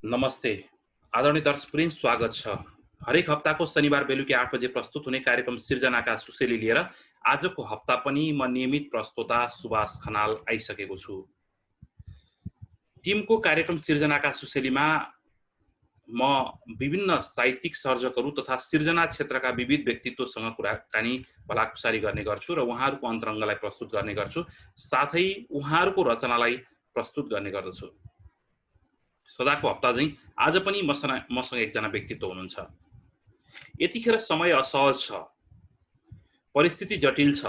नमस्ते आदरणीय दर्शकवृन्द, स्वागत छ। हरेक हप्ताको शनिबार बेलुकी 8 बजे प्रस्तुत हुने कार्यक्रम सिर्जनाका सुसेली लिएर आजको हप्ता पनि म नियमित प्रस्तोता सुभाष खनाल आइसकेको छु। टिमको कार्यक्रम सिर्जनाका सुसेलीमा म विभिन्न साहित्यिक सर्जकहरू तथा सिर्जना क्षेत्रका विविध व्यक्तित्वसँग कुराकानी भलाकुसारी गर्ने गर्छु र उहाँहरूको अन्तरङ्गलाई प्रस्तुत गर्ने गर्छु, साथै उहाँहरूको रचनालाई प्रस्तुत गर्ने गर्दछु। सदाको हप्ता झैं आज पनि मसँग एकजना व्यक्तित्व हुनुहुन्छ। यतिखेर समय असहज छ, परिस्थिति जटिल छ।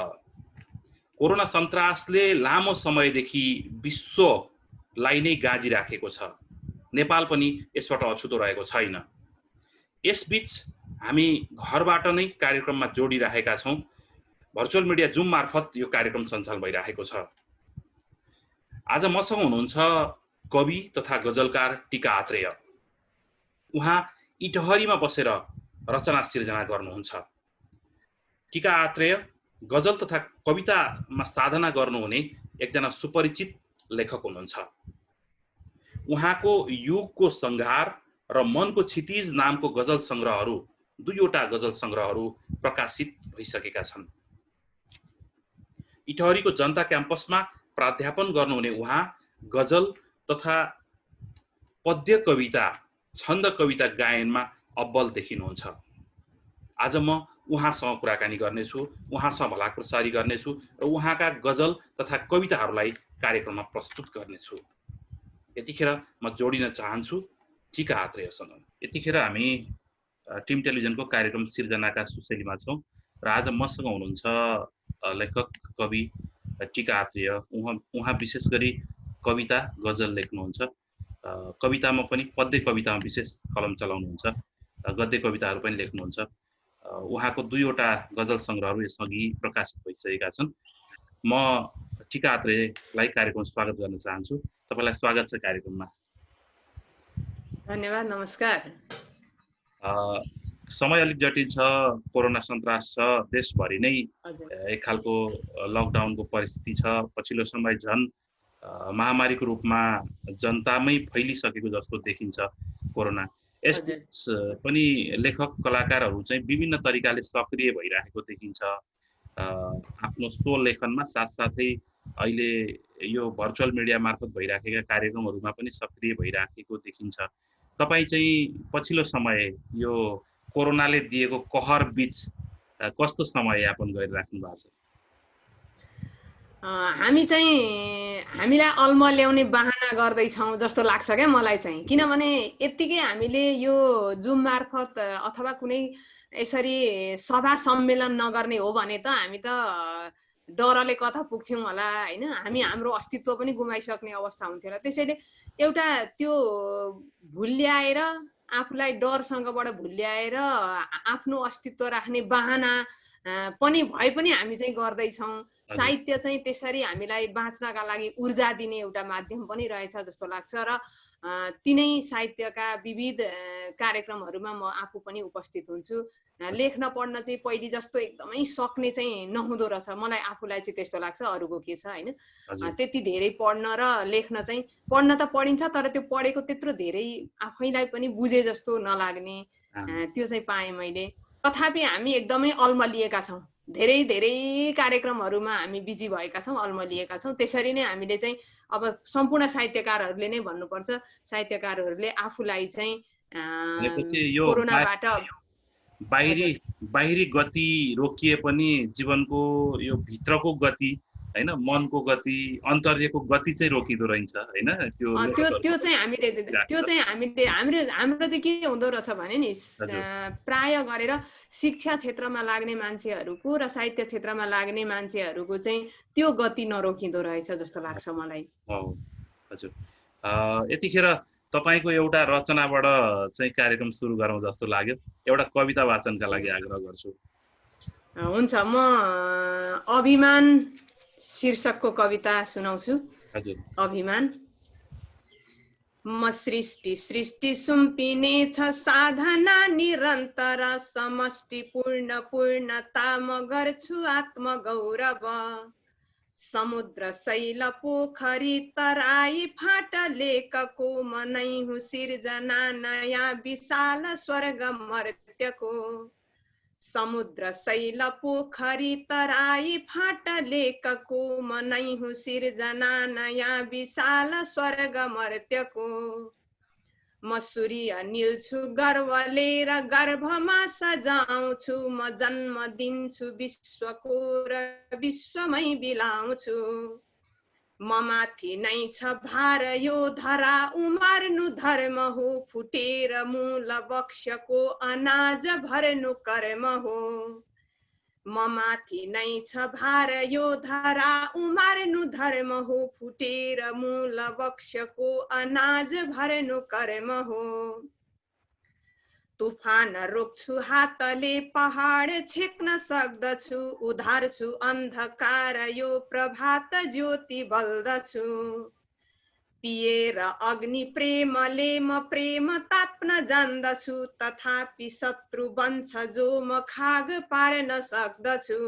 कोरोना सन्तासले लामो समयदेखि विश्वलाई नै गाजिराखेको छ। नेपाल पनि यसबाट अछुतो रहेको छैन। यसबीच हामी घरबाट नै कार्यक्रममा जोडिरहेका छौं। भर्चुअल मिडिया जुम मार्फत यो कार्यक्रम सञ्चालन भइरहेको छ। आज मसँग हुनुहुन्छ कवि तथा गजलकार टीका आत्रेय। उहाँ इटहरीमा बसेर रचना सिर्जना गर्नुहुन्छ। टीका आत्रेय गजल तथा कवितामा साधना गर्नुहुने एकजना सुपरिचित लेखक हुनुहुन्छ। उहाँको युगको संघार र मनको क्षितिज नामको गजल संग्रहहरू, दुईवटा गजल संग्रहहरू प्रकाशित भइसकेका छन्। इटहरीको जनता क्याम्पसमा प्राध्यापन गर्नुहुने उहाँ गजल तथा पद्य कविता, छन्द कविता गायनमा अब्बल देखिनुहुन्छ। आज म उहाँसँग कुराकानी गर्नेछु, उहाँसँग भलाकुसारी गर्नेछु र उहाँका गजल तथा कविताहरूलाई कार्यक्रममा प्रस्तुत गर्नेछु। यतिखेर म जोडिन चाहन्छु टीका आत्रेयसँग। यतिखेर हामी टिम टेलिभिजनको कार्यक्रम सिर्जनाका सुसेलीमा छौं र आज मसँग हुनुहुन्छ लेखक कवि टीका आत्रेय। उहाँ विशेष गरी कविता गजल लेख्नुहुन्छ। कवितामा पनि पद्य कवितामा विशेष कलम चलाउनुहुन्छ, गद्य कविताहरू पनि लेख्नुहुन्छ। उहाँको दुईवटा गजल संग्रहहरू यसअघि प्रकाशित भइसकेका छन्। म टीका आत्रेयलाई कार्यक्रममा स्वागत गर्न चाहन्छु। तपाईलाई स्वागत छ कार्यक्रममा। धन्यवाद, नमस्कार। समय अलिक जटिल छ, कोरोना सन्तास छ, देशभरि नै एक खालको लकडाउनको परिस्थिति छ। पछिल्लो समय झन् महामारीको रूपमा जनतामै फैलिसकेको जस्तो देखिन्छ कोरोना। यसबीच पनि लेखक कलाकारहरू चाहिँ विभिन्न तरिकाले सक्रिय भइरहेको देखिन्छ। आफ्नो स्व लेखनमा साथसाथै अहिले यो भर्चुअल मिडिया मार्फत भइराखेका कार्यक्रमहरूमा पनि सक्रिय भइराखेको देखिन्छ। तपाईँ चाहिँ पछिल्लो समय यो कोरोनाले दिएको कहर बीच कस्तो समय यापन गरिराख्नु भएको छ? हामीलाई अल्मल्याउने बहाना गर्दैछौँ जस्तो लाग्छ क्या मलाई चाहिँ। किनभने यत्तिकै हामीले यो जुम मार्फत अथवा कुनै यसरी सभा सम्मेलन नगर्ने हो भने त हामी त डरले कता पुग्थ्यौँ होला हैन। हामी हाम्रो अस्तित्व पनि गुमाइसक्ने अवस्था हुन्थ्यो होला। त्यसैले एउटा त्यो भुल्याएर, आफूलाई डरसँगबाट भुल्याएर आफ्नो अस्तित्व राख्ने बहाना पनि भए पनि हामी चाहिँ गर्दैछौँ। साहित्य चाहिँ त्यसरी हामीलाई बाँच्नका लागि ऊर्जा दिने एउटा माध्यम पनि रहेछ जस्तो लाग्छ र तिनै साहित्यका विविध कार्यक्रमहरूमा म आफू पनि उपस्थित हुन्छु। लेख्न पढ्न चाहिँ पहिले जस्तो एकदमै सक्ने चाहिँ नहुँदो रहेछ, मलाई आफूलाई चाहिँ त्यस्तो लाग्छ। अरूको के छ हैन, त्यति धेरै पढ्न र लेख्न चाहिँ पढ्न त पढिन्छ, तर त्यो पढेको त्यत्रो धेरै आफैलाई पनि बुझे जस्तो नलाग्ने त्यो चाहिँ पाएँ मैले। तथापि हामी एकदमै अल्मलिएका छौँ। धेरै धेरै कार्यक्रमहरूमा हामी बिजी भएका छौँ, अल्मलिएका छौँ। त्यसरी नै हामीले चाहिँ अब सम्पूर्ण साहित्यकारहरूले नै भन्नुपर्छ, साहित्यकारहरूले आफूलाई चाहिँ कोरोनाबाट बाहिरी गति रोकिए पनि जीवनको यो भित्रको गति हैन, मनको गति, अन्तर्यको गति चाहिँ रोकिदो रहन्छ हैन। त्यो चाहिँ हामीले हाम्रो चाहिँ के हुँदो रहेछ भने नि, प्राय गरेर शिक्षा क्षेत्रमा लाग्ने मान्छेहरूको र साहित्य क्षेत्रमा लाग्ने मान्छेहरूको चाहिँ त्यो गति नरोकिँदो रहेछ जस्तो लाग्छ मलाई। हजुर, यतिखेर तपाईको एउटा रचनाबाट चाहिँ कार्यक्रम सुरु गरौँ जस्तो लाग्यो। एउटा कविता वाचनका लागि आग्रह गर्छु। हुन्छ, म अभिमान शीर्षकको कविता सुनाउँछु। हजुर। अभिमान। म सृष्टि सुम्पिने छ साधना निरन्तर, समष्टि पूर्णता म गर्छु आत्मगौरव। समुद्र शैल पोखरी तराई फाटलेकको मनै हुँ सिर्जना नयाँ विशाल स्वर्ग मर्त्यको। समुद्र शैल पोखरी तराई फाटलेकको मनै हुँ सिर्जना नयाँ विशाल स्वर्ग मर्त्यको। म सूर्य निल्छु गर्वले र गर्भमा सजाउँछु, म जन्म दिन्छु विश्वको र विश्वमै बिलाउँछु। म माथि नै छ भार यो धरा उमार्नु धर्म हो, फुटेर मूल वृक्षको अनाज भर्नु कर्म हो। म माथि नै छ भार यो धरा उमार्नु धर्म हो, फुटेर मूल वृक्षको अनाज भर्नु कर्म हो। तुफान रोक्छु हातले पहाड छेक्न सक्दछु, उधार्छु अन्धकार यो प्रभात ज्योति बल्दछु। पिएर अग्नि प्रेमले म प्रेम ताप्न जान्दछु, तथापि शत्रु बन्छ जो म खाग पार्न सक्दछु।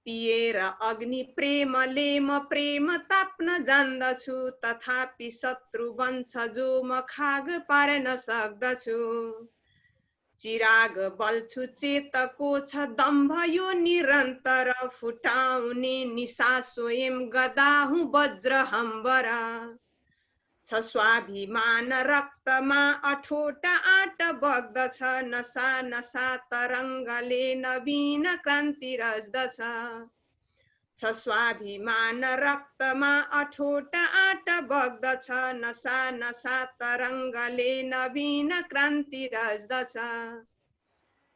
पिएर अग्नि प्रेमले म प्रेम ताप्न जान्दछु, तथापि शत्रु बन्छ जो म खाग पार्न सक्दछु। चिराग बल्छु चेतको छ दम्भ यो निरन्तर, फुटाउने निशा स्वयं गदा हुँ वज्र हम्बरा। छ स्वाभिमान रक्तमा अठोट आँट बग्दछ, नसा नसा तरङ्गले नवीन क्रान्ति रच्दछ। छ स्वाभिमान रक्तमा अठोट आँट बग्दछ, नसा नसा तरङ्गले नवीन क्रान्ति रच्दछ।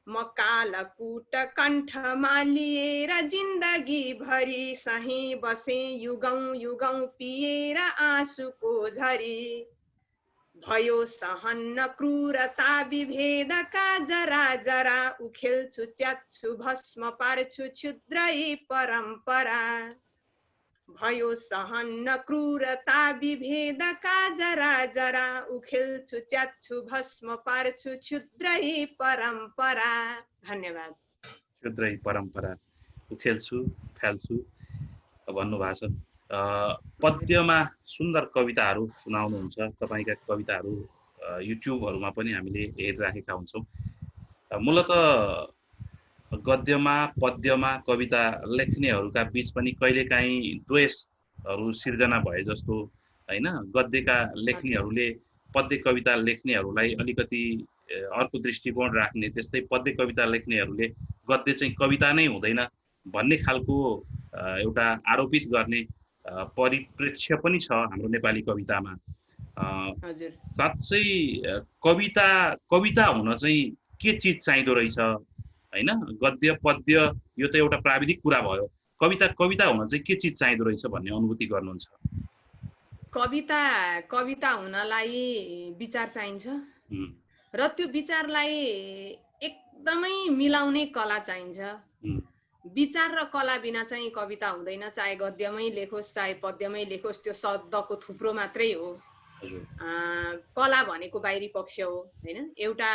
म कालकूट कण्ठमा लिएर जिन्दगी भरि सही बसे युगौं युगौं पिएर आँसुको झरी। भयो सहन्न क्रूरता विभेदका जरा जरा, उखेल्छु च्यात्छु भस्म पार्छु क्षुद्रै परम्परा। भयो सहन्न क्रूरता विभेदका जरा जरा, उखेल्छु च्यात्छु भस्म पार्छु क्षुद्रै परम्परा। धन्यवाद। क्षुद्रै परम्परा उखेल्छु फ्याल्छु भन्नुभएको छ। पद्यमा सुन्दर कविताहरू सुनाउनुहुन्छ। तपाईँका कविताहरू युट्युबहरूमा पनि हामीले हेरिराखेका हुन्छौँ। मूलत गद्यमा पद्यमा कविता लेख्नेहरूका बीच पनि कहिलेकाहीँ द्वेषहरू सिर्जना भए जस्तो हैन। गद्यका लेख्नेहरूले पद्य कविता लेख्नेहरूलाई अलिकति अर्को दृष्टिकोण राख्ने, त्यस्तै पद्य कविता लेख्नेहरूले गद्य चाहिँ कविता नै हुँदैन भन्ने खालको एउटा आरोपित गर्ने परिप्रेक्ष्य पनि छ हाम्रो नेपाली कवितामा। साँच्चै कविता कविता हुन चाहिँ के चिज चाहिँदो रहेछ हैन? गद्य पद्य यो त एउटा प्राविधिक कुरा भयो। कविता कविता हुन चाहिँ के चिज चाहिँदो रहेछ भन्ने अनुभूति गर्नुहुन्छ? कविता कविता हुनलाई विचार चाहिन्छ र त्यो विचारलाई एकदमै मिलाउने कला चाहिन्छ। विचार र कला बिना चाहिँ कविता हुँदैन। चाहे गद्यमै लेखोस् चाहे पद्यमै लेखोस्, त्यो शब्दको थुप्रो मात्रै हो। कला भनेको बाहिरी पक्ष हो हैन। एउटा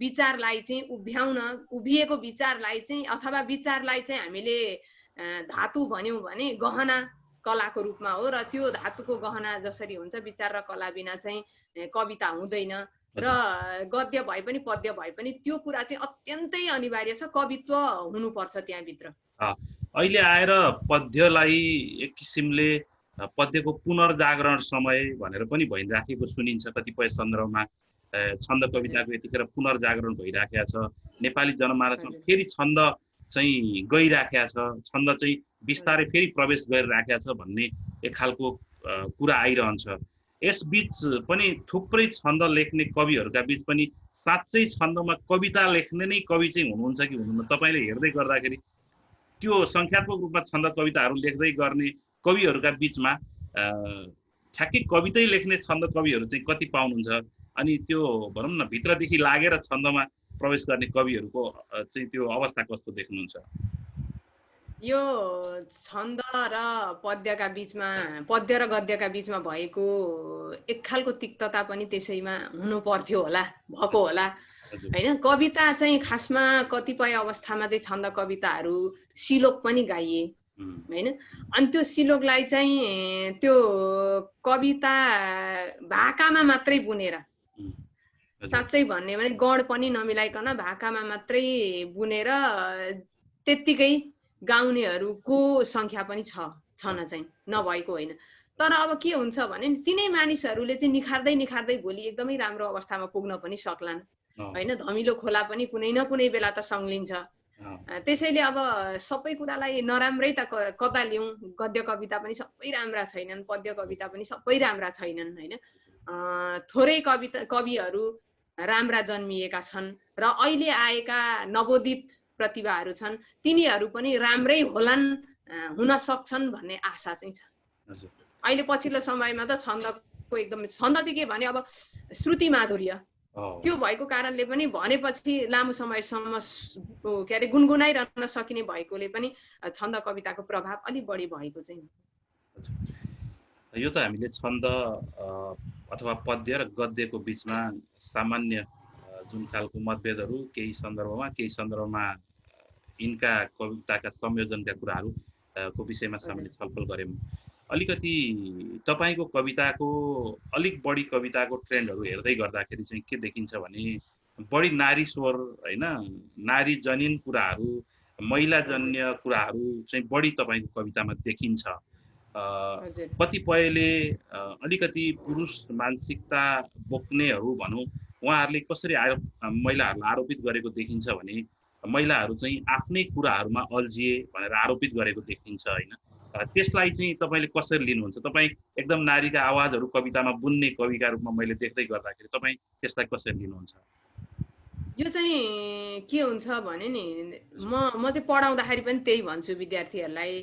विचारलाई चाहिँ उभ्याउन, उभिएको विचारलाई चाहिँ अथवा विचारलाई चाहिँ हामीले धातु भन्यौं भने गहना कलाको रूपमा हो, र त्यो धातुको गहना जसरी हुन्छ विचार र कला बिना चाहिँ कविता हुँदैन। र गद्य भए पनि पद्य भए पनि त्यो कुरा चाहिँ अत्यन्तै अनिवार्य छ, कवित्व हुनुपर्छ त्यहाँभित्र। अहिले आएर पद्यलाई एक किसिमले पद्यको पुनर्जागरण समय भनेर पनि भइराखेको सुनिन्छ कतिपय सन्दर्भमा। छन्द कविताको यतिखेर पुनर्जागरण भइराखेको छ। नेपाली जनमानसमा फेरि छन्द चाहिँ गइराखेको छ, छन्द चाहिँ बिस्तारै फेरि प्रवेश गरिराखेको छ भन्ने एक खालको कुरा आइरहन्छ। यसबीच पनि थुप्रै छन्द लेख्ने कविहरूका बीच पनि साँच्चै छन्दमा कविता लेख्ने नै कवि चाहिँ हुनुहुन्छ कि हुनुहुन्न? तपाईँले हेर्दै गर्दाखेरि त्यो संख्यात्मक रूपमा छन्द कविताहरू लेख्दै गर्ने कविहरूका बीचमा ठ्याक्कै कवितै लेख्ने छन्द कविहरू चाहिँ कति पाउनुहुन्छ? अनि त्यो भनौँ न भित्रदेखि लागेर छन्दमा प्रवेश गर्ने कविहरूको चाहिँ त्यो अवस्था कस्तो देख्नुहुन्छ? यो छन्द र पद्यका बीचमा, पद्य र गद्यका बीचमा भएको एक खालको तिक्तता पनि त्यसैमा हुनु पर्थ्यो होला, भएको होला हैन। कविता चाहिँ खासमा कतिपय अवस्थामा चाहिँ छन्द कविताहरू सिलोक पनि गाइए हैन। अनि त्यो सिलोकलाई चाहिँ त्यो कविता भाकामा मात्रै बुनेर, साँच्चै भन्ने भने गढ पनि नमिलाइकन भाकामा मात्रै बुनेर त्यत्तिकै गाउनेहरूको सङ्ख्या पनि छन चाहिँ, नभएको होइन। तर अब के हुन्छ भने तिनै मानिसहरूले चाहिँ निखार्दै भोलि एकदमै राम्रो अवस्थामा पुग्न पनि सक्लान् हैन। धमिलो खोला पनि कुनै न कुनै बेला त सङ्लिन्छ। त्यसैले अब सबै कुरालाई नराम्रै त कता लिउँ। गद्य कविता पनि सबै राम्रा छैनन्, पद्य कविता पनि सबै राम्रा छैनन् हैन। थोरै कविहरू राम्रा जन्मिएका छन् र अहिले आएका नवोदित प्रतिभाहरू छन्, तिनीहरू पनि राम्रै होलान्, हुन सक्छन् भन्ने आशा चाहिँ छ। अहिले पछिल्लो समयमा त छन्दको एकदम, छन्द चाहिँ के भने अब श्रुति माधुर्य त्यो भएको कारणले पनि भनेपछि लामो समयसम्म के अरे गुनगुनाइरहन सकिने भएकोले पनि छन्द कविताको प्रभाव अलि बढी भएको चाहिँ। यो त हामीले छन्द अथवा पद्य र गद्यको बिचमा सामान्य जुन खालको मतभेदहरू केही सन्दर्भमा यिनका कविताका संयोजनका कुराहरूको विषयमा सामान्य छलफल गऱ्यौँ। अलिकति तपाईको कविताको अलिक बढी कविताको ट्रेन्डहरू हेर्दै गर्दाखेरि चाहिँ के देखिन्छ भने बढी नारी स्वर हैन, नारी जनिन कुराहरू, महिलाजन्य कुराहरू चाहिँ बढी तपाईको कवितामा देखिन्छ। कतिपयले अलिकति पुरुष मानसिकता बोक्नेहरू भनौँ, उहाँहरूले कसरी महिलाहरूलाई आरोपित गरेको देखिन्छ भने महिलाहरू चाहिँ आफ्नै कुराहरूमा अल्झिए भनेर आरोपित गरेको देखिन्छ हैन। त्यसलाई चाहिँ तपाईले कसरी लिनुहुन्छ? तपाईँ एकदम नारीका आवाजहरू कवितामा बुन्ने कविका रूपमा मैले देख्दै गर्दाखेरि तपाईँ त्यसलाई कसरी लिनुहुन्छ? यो चाहिँ के हुन्छ भने नि, म चाहिँ पढाउँदाखेरि पनि त्यही भन्छु विद्यार्थीहरूलाई,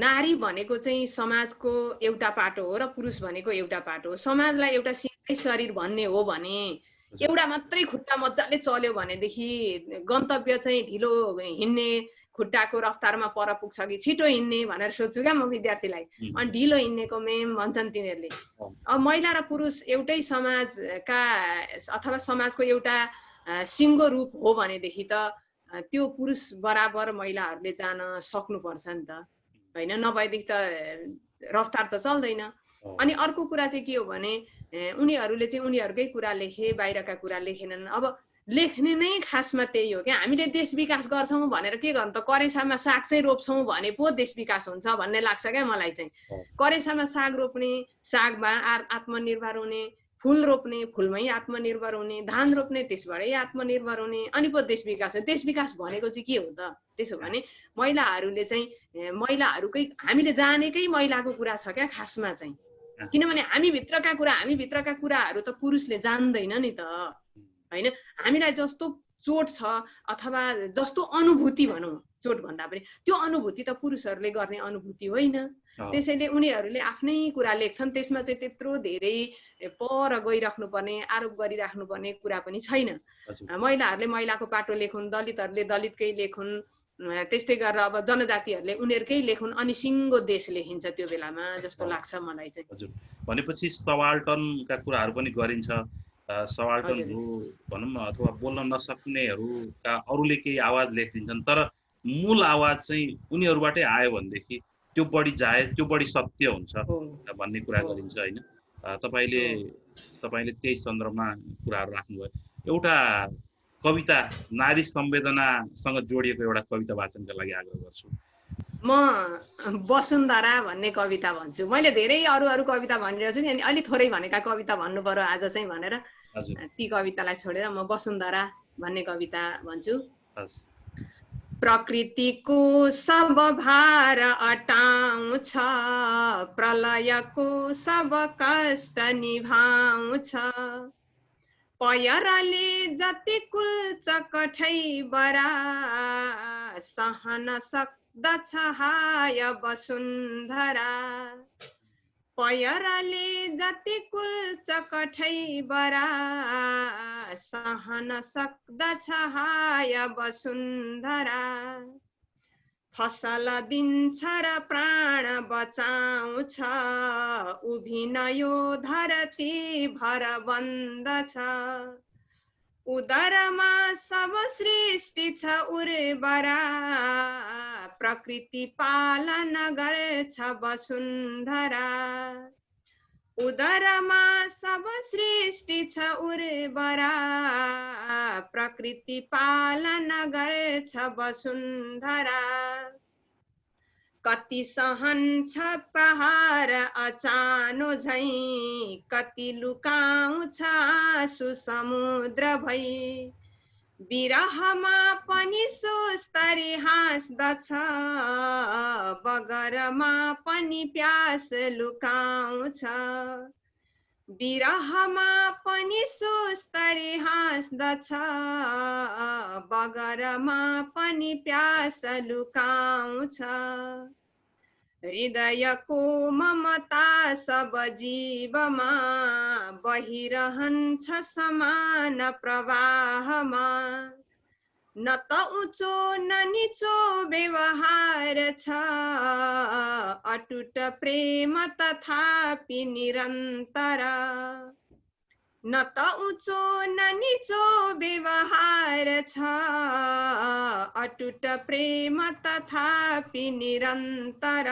नारी भनेको चाहिँ समाजको एउटा पाटो हो र पुरुष भनेको एउटा पाटो हो। समाजलाई एउटा सिंगै शरीर भन्ने हो भने, एउटा मात्रै खुट्टा मजाले चल्यो भनेदेखि गन्तव्य चाहिँ ढिलो हिँड्ने, खुट्टाको रफ्तारमा पर पुग्छ कि छिटो हिँड्ने भनेर सोध्छु क्या म विद्यार्थीलाई। अनि ढिलो हिँड्नेको मेम भन्छन् तिनीहरूले। अब महिला र पुरुष एउटै समाजका अथवा समाजको एउटा सिङ्गो रूप हो भनेदेखि त त्यो पुरुष बराबर महिलाहरूले जान सक्नुपर्छ नि त हैन, नभएदेखि त रफ्तार त चल्दैन। अनि अर्को कुरा चाहिँ के हो भने उनीहरूले चाहिँ उनीहरूकै कुरा लेखे, बाहिरका कुरा लेखेनन्। अब लेख्ने नै खासमा त्यही हो क्या। हामीले देश विकास गर्छौँ भनेर के गर्नु त, करेसामा साग चाहिँ रोप्छौँ भने पो देश विकास हुन्छ भन्ने लाग्छ क्या मलाई चाहिँ। करेसामा साग रोप्ने, सागमा आत्मनिर्भर हुने, फुल रोप्ने, फुलमै आत्मनिर्भर हुने, धान रोप्ने, त्यसबाटै आत्मनिर्भर हुने, अनि पो देश विकास हो। देश विकास भनेको चाहिँ के हो त? त्यसो भने महिलाहरूले चाहिँ महिलाहरूकै, हामीले जानेकै महिलाको कुरा छ क्या खासमा चाहिँ। किनभने हामीभित्रका कुराहरू त पुरुषले जान्दैन नि त हैन। हामीलाई जस्तो चोट छ अथवा जस्तो अनुभूति भनौँ, चोट भन्दा पनि त्यो अनुभूति त पुरुषहरूले गर्ने अनुभूति होइन। त्यसैले उनीहरूले आफ्नै कुरा लेख्छन्, त्यसमा चाहिँ त्यत्रो धेरै पर गइराख्नुपर्ने, आरोप गरिराख्नुपर्ने कुरा पनि छैन। महिलाहरूले महिलाको पाटो लेखुन्, दलितहरूले दलितकै लेखुन्, त्यस्तै गरेर अब जनजातिहरूले उनीहरूकै लेखुन्, अनि सिङ्गो देश लेखिन्छ त्यो बेलामा जस्तो लाग्छ मलाई चाहिँ। हजुर, भनेपछि सवाल्टनका कुराहरू पनि गरिन्छ। सवाल्टनहरू भनौँ अथवा बोल्न नसक्नेहरूका अरूले केही आवाज लेखिदिन्छन्, तर मूल आवाज चाहिँ उनीहरूबाटै आयो भनेदेखि त्यो बढी जायज, त्यो बढी सत्य हुन्छ भन्ने कुरा गरिन्छ हैन। तपाईले त्यही सन्दर्भमा कुराहरू राख्नुभयो। एउटा कविता नारी संवेदनासँग जोडिएको एउटा कविता वाचनका लागि आग्रह गर्छु। म वसुन्धरा भन्ने कविता भन्छु। मैले धेरै अरू कविता भनिरहेको छु नि, अनि अलि थोरै भनेका कविता भन्नु पर्यो आज चाहिँ भनेर ती कवितालाई छोडेर म वसुन्धरा भन्ने कविता भन्छु। प्रकृतिको सब भार अटाउँछ, प्रलयको सब कष्ट निभाउँछ, पयरले जति कुल्छ कठैबरा, सहन सक्दछ हाय वसुन्धरा, पयरले जति कुल्छ कठैबरा, सहन सक्दछ हाय वसुन्धरा, फसल दिन्छ र प्राण बचाउँछ, उभिन यो धरती भर बन्दछ, उदरमा सब सृष्टि छ उर्वरा, प्रकृति पालन गर्छ वसुन्धरा उदरमा सब सृष्टि छ उर्वरा प्रकृति पालन गर्छ वसुन्धरा कति सहन्छ प्रहार अचानो झैं कति लुकाउँछ आँसु समुद्र भई विरहमा पनि सुस्तरी हाँस्दछ बगरमा पनि प्यास लुकाउँछ विरहमा पनि सुस्तरी हाँस्दछ बगरमा पनि प्यास लुकाउँछ हृदयको ममता सब जीवमा बहिरहन्छ समान प्रवाहमा न त उँचो न निचो व्यवहार छ अटुट प्रेम तथापि निरन्तर न त उँचो न निचो व्यवहार छ अटुट प्रेम तथापि निरन्तर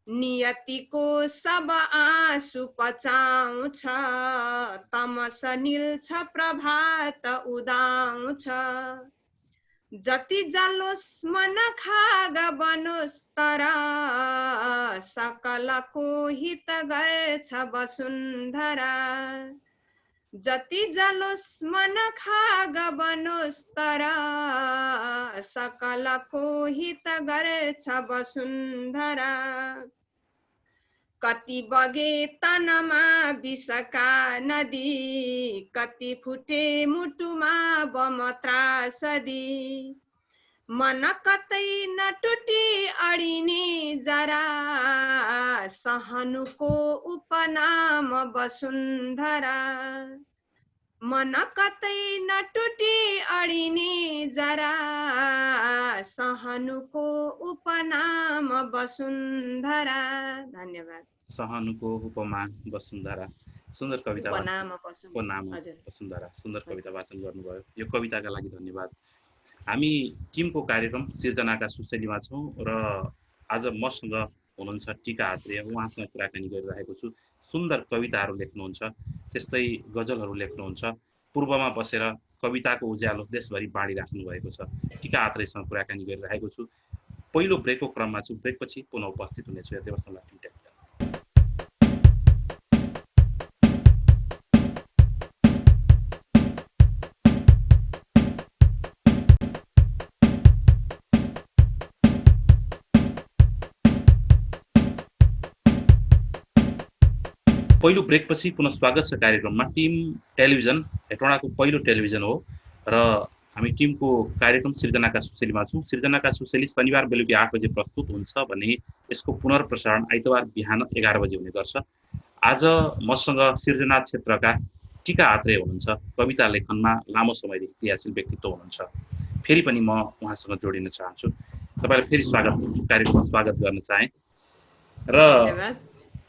नियतिको सब आँसु पचाउँछ तमस निल्छ प्रभात उदाउँछ जति जलोस् मन खाग बनोस् तर सकलको हित गर्छ वसुन्धरा जति जलोस् मन खाग बनोस् तर सकलको हित गर्छ वसुन्धरा कति बगे तनमा विषका नदी कति फुटे मुटुमा बम त्रासदी मन कतै न टुटी अडिने जरा सहनुको उपनाम वसुन्धरा मन कतै न टुटी अडिने जरा सहनुको उपनाम वसुन्धरा। धन्यवाद। सहनुको उपमा वसुन्धरा, सुन्दर कविता उपनाम वसुन्धरा, सुन्दर कविता वाचन गर्नुभयो। यो कविताका लागि धन्यवाद। हामी टिमको कार्यक्रम सिर्जनाका सुशैलीमा छौँ र आज मसँग हुनुहुन्छ टिका आत्रेय। उहाँसँग कुराकानी गरिरहेको छु। सुन्दर कविताहरू लेख्नुहुन्छ, त्यस्तै गजलहरू लेख्नुहुन्छ। पूर्वमा बसेर कविताको उज्यालो देशभरि बाँडिराख्नु भएको छ। टिका आत्रेयसँग कुराकानी गरिरहेको छु। पहिलो ब्रेकको क्रममा छु, ब्रेकपछि पुनः उपस्थित हुनेछु। यतिबेरसम्म टिका। पहिलो ब्रेकपछि पुनः स्वागत छ कार्यक्रममा। टिम टेलिभिजन हेटौँडाको पहिलो टेलिभिजन हो र हामी टिमको कार्यक्रम सिर्जनाका सुशैलीमा छौँ। सिर्जनाका सुशैली शनिबार बेलुकी 8 बजे प्रस्तुत हुन्छ भने यसको पुनर्प्रसारण आइतबार बिहान 11 बजे हुने गर्छ। आज मसँग सिर्जना क्षेत्रका टिका आत्रेय हुनुहुन्छ। कविता लेखनमा लामो समयदेखि क्रियाशील व्यक्तित्व हुनुहुन्छ। फेरि पनि म उहाँसँग जोडिन चाहन्छु। तपाईँलाई फेरि कार्यक्रममा स्वागत गर्न चाहे र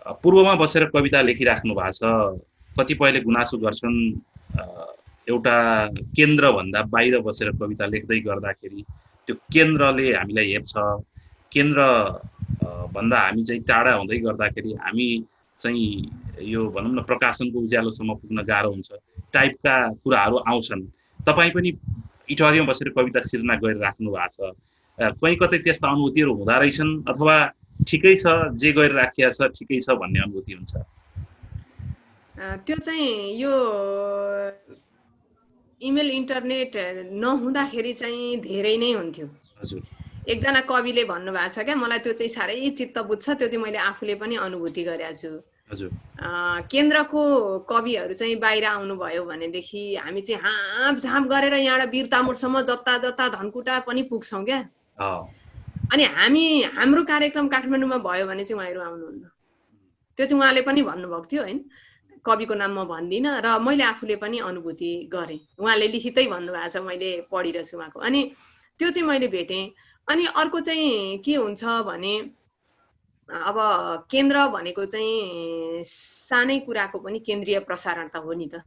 पूर्वमा बसेर कविता लेखिराख्नु भएको छ। कतिपयले गुनासो गर्छन् एउटा केन्द्रभन्दा बाहिर बसेर कविता लेख्दै गर्दाखेरि त्यो केन्द्रले हामीलाई हेप्छ, केन्द्र भन्दा हामी चाहिँ टाढा हुँदै गर्दाखेरि हामी चाहिँ यो भनौँ न प्रकाशनको उज्यालोसम्म पुग्न गाह्रो हुन्छ टाइपका कुराहरू आउँछन्। तपाईँ पनि इटहरीमा बसेर कविता सिर्जना गरिराख्नु भएको छ। कहीँ कतै त्यस्ता अनुभूतिहरू हुँदा रहेछन् अथवा ठिकै छ जे गरिराखिया छ ठिकै छ भन्ने अनुभूति हुन्छ? त्यो चाहिँ यो इमेल इन्टरनेट नहुँदाखेरि चाहिँ धेरै नै हुन्थ्यो। हजुर, एकजना कविले भन्नुभएको छ क्या, मलाई त्यो चाहिँ साह्रै चित्त बुझ्छ। त्यो चाहिँ मैले आफूले पनि अनुभूति गरेको छु। हजुर, केन्द्रको कविहरू चाहिँ बाहिर आउनुभयो भनेदेखि हामी चाहिँ हाँपझाँप गरेर यहाँबाट वीरतामोडसम्म जता जता धनकुटा पनि पुग्छौँ क्या। अनि हाम्रो कार्यक्रम काठमाडौँमा भयो भने चाहिँ उहाँहरू आउनुहुन्न। त्यो चाहिँ उहाँले पनि भन्नुभएको थियो होइन। कविको नाम म भन्दिनँ र मैले आफूले पनि अनुभूति गरेँ। उहाँले लिखितै भन्नुभएको छ, मैले पढिरहेको छु उहाँको। अनि त्यो चाहिँ मैले भेटेँ। अनि अर्को चाहिँ के हुन्छ भने अब केन्द्र भनेको चाहिँ सानै कुराको पनि केन्द्रीय प्रसारण त हो नि त।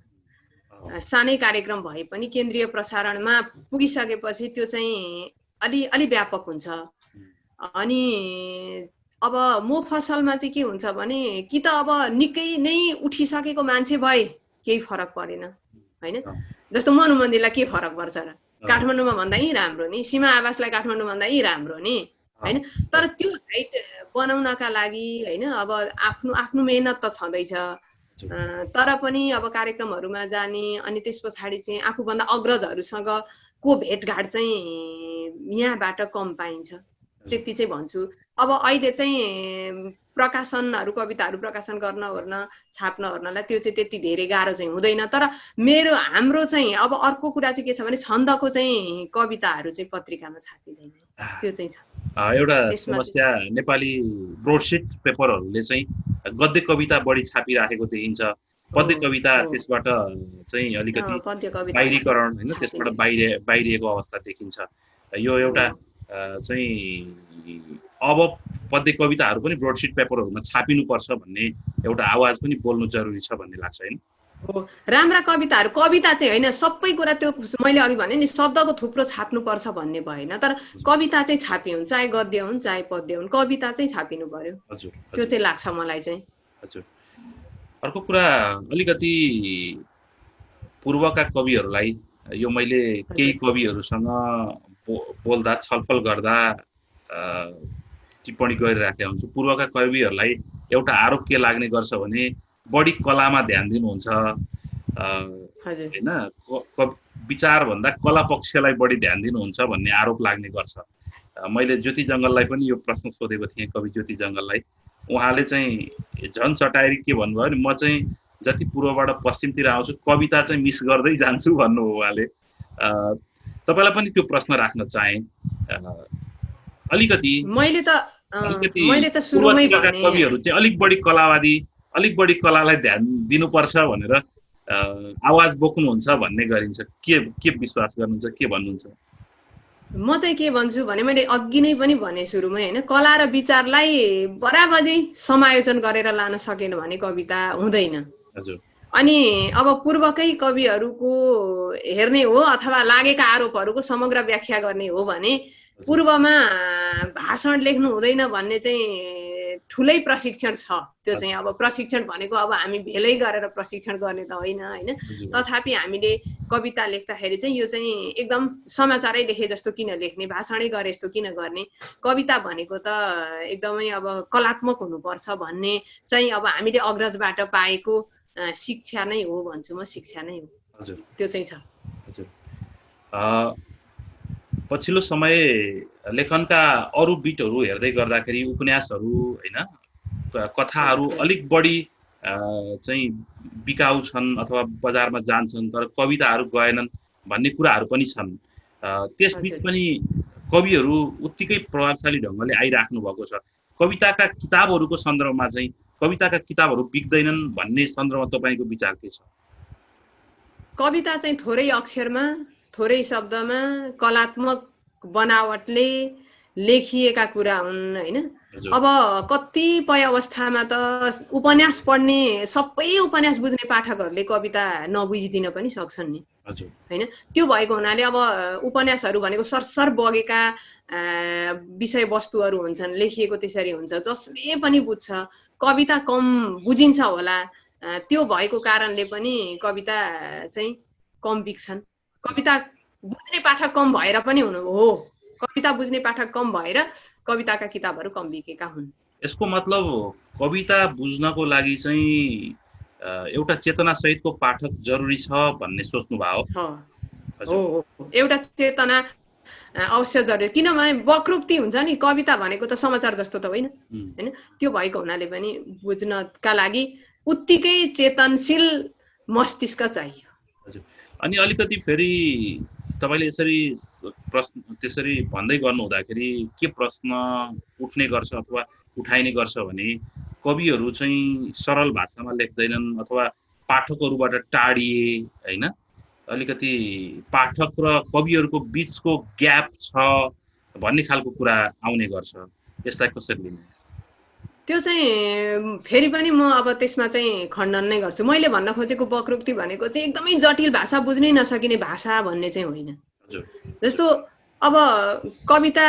सानै कार्यक्रम भए पनि केन्द्रीय प्रसारणमा पुगिसकेपछि त्यो चाहिँ अलि व्यापक हुन्छ। अनि अब मोफसलमा चाहिँ के हुन्छ भने कि त अब निकै नै उठिसकेको मान्छे भए केही फरक परेन हैन। जस्तो मनु मन्दिरलाई के फरक पर्छ र, काठमाडौँमा भन्दा यही राम्रो नि, सीमा आवासलाई काठमाडौँ भन्दा यही राम्रो नि हैन। तर त्यो हाइट बनाउनका लागि हैन अब आफ्नो मेहनत त छँदैछ, तर पनि अब कार्यक्रमहरूमा जाने अनि त्यस पछाडि चाहिँ आफूभन्दा अग्रजहरूसँग को भेटघाट चाहिँ यहाँबाट कम पाइन्छ, त्यति चाहिँ भन्छु। अब अहिले चाहिँ प्रकाशनहरू कविताहरू प्रकाशन गर्न ओर्न छाप्न ओर्नलाई त्यो चाहिँ त्यति धेरै गाह्रो चाहिँ हुँदैन। तर हाम्रो चाहिँ अब अर्को कुरा चाहिँ के छ भने छन्दको चाहिँ कविताहरू चाहिँ पत्रिकामा छापिँदैन, त्यो चाहिँ छ एउटा समस्या। नेपाली ब्रोडसिट पेपरहरूले चाहिँ गद्य कविता बढी छापिराखेको देखिन्छ, पद्य कविता त्यसबाट चाहिँ अलिकति बाहिरीकरण हैन, त्यसबाट बाहिरिएको अवस्था देखिन्छ। यो एउटा चाहिँ अब पद्य कविताहरू पनि ब्रोडसिट पेपरहरूमा छापिनुपर्छ भन्ने एउटा आवाज पनि बोल्नु जरुरी छ भन्ने लाग्छ हैन। हो, राम्रा कविताहरू, कविता चाहिँ होइन सबै कुरा, त्यो मैले अघि भने नि शब्दको थुप्रो छाप्नुपर्छ भन्ने भएन, तर कविता चाहिँ छापी हुन्छ, चाहे गद्य हुन् चाहे पद्य हुन्, कविता चाहिँ छापिनु पर्यो। हजुर, त्यो चाहिँ लाग्छ मलाई चाहिँ। हजुर, अर्को कुरा अलिकति पूर्वका कविहरूलाई, यो मैले केही कविहरूसँग बोल्दा छलफल गर्दा टिप्पणी गरिराखेको हुन्छु। पूर्वका कविहरूलाई एउटा आरोप के लाग्ने गर्छ भने बढी कलामा ध्यान दिनुहुन्छ हैन, विचार भन्दा कला पक्षलाई बढी ध्यान दिनुहुन्छ भन्ने आरोप लाग्ने गर्छ। मैले ज्योति जङ्गललाई पनि यो प्रश्न सोधेको थिएँ, कवि ज्योति जङ्गललाई। उहाँले चाहिँ झन् सटाएरी के भन्नुभयो भने म चाहिँ जति पूर्वबाट पश्चिमतिर आउँछु कविता चाहिँ मिस गर्दै जान्छु भन्नुभयो उहाँले। तपाईलाई पनि त्यो प्रश्न राख्न चाहे। अलिकति मैले त सुरुमै भने कविहरू चाहिँ अलिक बढी कलावादी, अलिक बढी कलालाई ध्यान दिनुपर्छ भनेर आवाज बोक्नुहुन्छ भन्ने गरिन्छ। के विश्वास गर्नुहुन्छ, के भन्नुहुन्छ? म चाहिँ के भन्छु भने मैले अघि नै पनि भने सुरुमै हैन, कला र विचारलाई बराबरी समायोजन गरेर लान सकेन भने कविता हुँदैन। हजुर। अनि अब पूर्वकै कविहरूको हेर्ने हो अथवा लागेका आरोपहरूको समग्र व्याख्या गर्ने हो भने पूर्वमा भाषण लेख्नु हुँदैन भन्ने चाहिँ ठुलै प्रशिक्षण छ। त्यो चाहिँ अब प्रशिक्षण भनेको अब हामी भेलै गरेर प्रशिक्षण गर्ने त होइन हैन। तथापि हामीले कविता लेख्दाखेरि चाहिँ यो चाहिँ एकदम समाचारै लेखे जस्तो किन लेख्ने, भाषणै गरे जस्तो किन गर्ने, कविता भनेको त एकदमै अब कलात्मक हुनुपर्छ भन्ने चाहिँ अब हामीले अग्रजबाट पाएको शिक्षा नै हो भन्छु म, शिक्षा नै हो। हजुर, त्यो चाहिँ छ। हजुर। पछिल्लो समय लेखनका अरू बिटहरू हेर्दै गर्दाखेरि उपन्यासहरू हैन, कथाहरू अलिक बढी चाहिँ बिकाउ छन् अथवा बजारमा जान्छन्, तर कविताहरू गएनन् भन्ने कुराहरू पनि छन्। त्यसबिच पनि कविहरू उत्तिकै प्रभावशाली ढङ्गले आइराख्नु भएको छ। कविताका किताबहरूको सन्दर्भमा चाहिँ कविताका किताबहरू बिक्दैनन् भन्ने सन्दर्भमा तपाईको विचार के छ? कविता चाहिँ थोरै अक्षरमा, थोरै शब्दमा, कलात्मक बनावटले लेखिएका कुरा हुन् हैन। अब कतिपय अवस्थामा त उपन्यास पढ्ने, सबै उपन्यास बुझ्ने पाठकहरूले कविता नबुझिदिन पनि सक्छन् नि हैन। त्यो भएको हुनाले अब उपन्यासहरू भनेको सरसर बगेका विषयवस्तुहरू हुन्छन्, लेखिएको त्यसरी हुन्छ, जसले पनि बुझ्छ। कविता कम बुझिन्छ होला, त्यो भएको कारणले पनि कविता चाहिँ कम बिक्छन्। कविता बुझ्ने पाठक कम भएर पनि हो, कविता बुझ्ने पाठक कम भएर कविताका किताबहरू कम बिकेका हुन्। यसको मतलब कविता बुझ्नको लागि चाहिँ एउटा चेतना सहितको पाठक जरुरी छ भन्ने सोच्नु भयो? हो, एउटा चेतना अवश्य जरुरी। किनभने वक्रोक्ति हुन्छ नि, कविता भनेको त समाचार जस्तो त होइन हैन। त्यो भएको हुनाले पनि बुझ्नका लागि उत्तिकै चेतनशील मस्तिष्क चाहियो। हजुर। अनि अलिकति फेरि तपाईले यसरी प्रश्न त्यसरी भन्दै गर्नु हुँदाखेरि के प्रश्न उठ्ने गर्छ अथवा उठाइने गर्छ भने कविहरू चाहिँ सरल भाषामा लेख्दैनन् अथवा पाठकहरूबाट टाढिए हैन, अलिकति पाठक र कविहरूको बीचको ग्याप छ भन्ने खालको कुरा आउने गर्छ। यसलाई कसरी लिने? त्यो चाहिँ फेरि पनि म अब त्यसमा चाहिँ खण्डन नै गर्छु। मैले भन्न खोजेको वक्रोक्ति भनेको चाहिँ एकदमै जटिल भाषा, बुझ्नै नसकिने भाषा भन्ने चाहिँ होइन। हजुर। जस्तो अब कविता